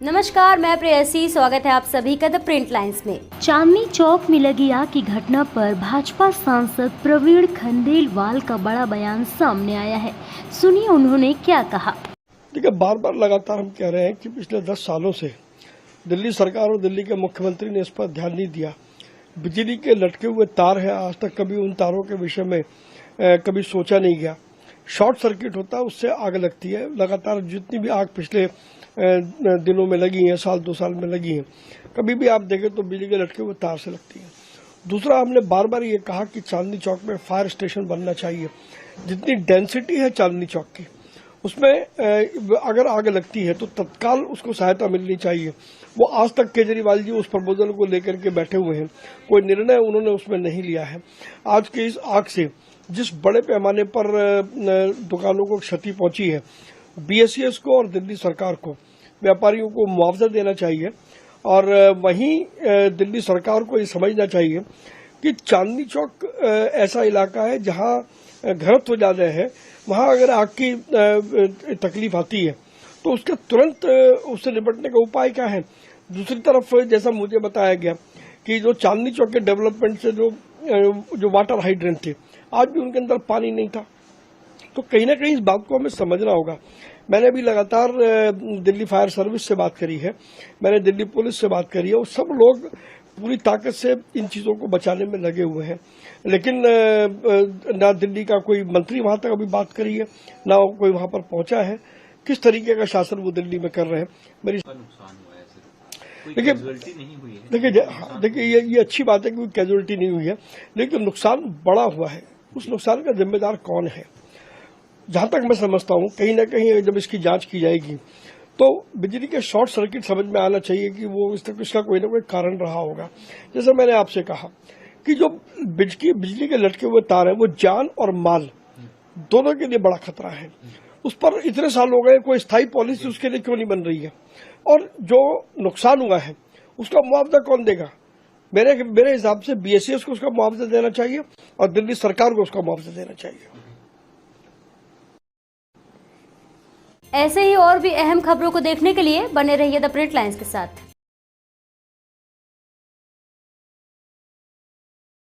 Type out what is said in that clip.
नमस्कार, मैं प्रेयसी। स्वागत है आप सभी का द प्रिंट लाइन्स में। चांदनी चौक में लगी आग की घटना पर भाजपा सांसद प्रवीण खंडेलवाल का बड़ा बयान सामने आया है। सुनिए उन्होंने क्या कहा। देखिए, बार बार लगातार हम कह रहे हैं कि पिछले 10 सालों से दिल्ली सरकार और दिल्ली के मुख्यमंत्री ने इस पर ध्यान नहीं दिया। बिजली के लटके हुए तार हैं, आज तक कभी उन तारों के विषय में कभी सोचा नहीं गया। शॉर्ट सर्किट होता है, उससे आग लगती है। लगातार जितनी भी आग पिछले दिनों में लगी है, साल 2 साल में लगी है, कभी भी आप देखें तो बिजली के लटके हुए तार से लगती है। दूसरा, हमने बार बार ये कहा कि चांदनी चौक में फायर स्टेशन बनना चाहिए। जितनी डेंसिटी है चांदनी चौक की, उसमें अगर आग लगती है तो तत्काल उसको सहायता मिलनी चाहिए। वो आज तक केजरीवाल जी उस प्रपोजल को लेकर के बैठे हुए हैं, कोई निर्णय उन्होंने उसमें नहीं लिया है। आज की इस आग से जिस बड़े पैमाने पर दुकानों को क्षति पहुंची है, बीएसईएस को और दिल्ली सरकार को, व्यापारियों को मुआवजा देना चाहिए। और वहीं दिल्ली सरकार को ये समझना चाहिए कि चांदनी चौक ऐसा इलाका है जहां घनत्व ज्यादा है। वहां अगर आग की तकलीफ आती है तो उसके तुरंत उससे निपटने का उपाय क्या है। दूसरी तरफ, जैसा मुझे बताया गया कि जो चांदनी चौक के डेवलपमेंट से जो वाटर हाइड्रेंट थे, आज भी उनके अंदर पानी नहीं था। तो कहीं ना कहीं इस बात को हमें समझना होगा। मैंने अभी लगातार दिल्ली फायर सर्विस से बात करी है, मैंने दिल्ली पुलिस से बात करी है, और सब लोग पूरी ताकत से इन चीजों को बचाने में लगे हुए हैं। लेकिन ना दिल्ली का कोई मंत्री वहां तक अभी बात करी है, ना कोई वहां पर पहुंचा है। किस तरीके का शासन वो दिल्ली में कर रहे हैं। मेरी देखिए ये अच्छी बात है कि कोई कैजुअलिटी नहीं हुई है, लेकिन नुकसान बड़ा हुआ है। उस नुकसान का जिम्मेदार कौन है? जहां तक मैं समझता हूं, कहीं ना कहीं जब इसकी जांच की जाएगी तो बिजली के शॉर्ट सर्किट समझ में आना चाहिए कि वो इसका कोई ना कोई कारण रहा होगा। जैसे मैंने आपसे कहा कि जो बिजली के लटके हुए तार है, वो जान और माल दोनों के लिए बड़ा खतरा है। उस पर इतने साल हो गए, कोई स्थायी पॉलिसी उसके लिए क्यों नहीं बन रही है? और जो नुकसान हुआ है उसका मुआवजा कौन देगा? मेरे हिसाब से बीएसईएस को उसका मुआवजा देना चाहिए और दिल्ली सरकार को उसका मुआवजा देना चाहिए। ऐसे ही और भी अहम खबरों को देखने के लिए बने रहिए द प्रिंट लाइन्स के साथ।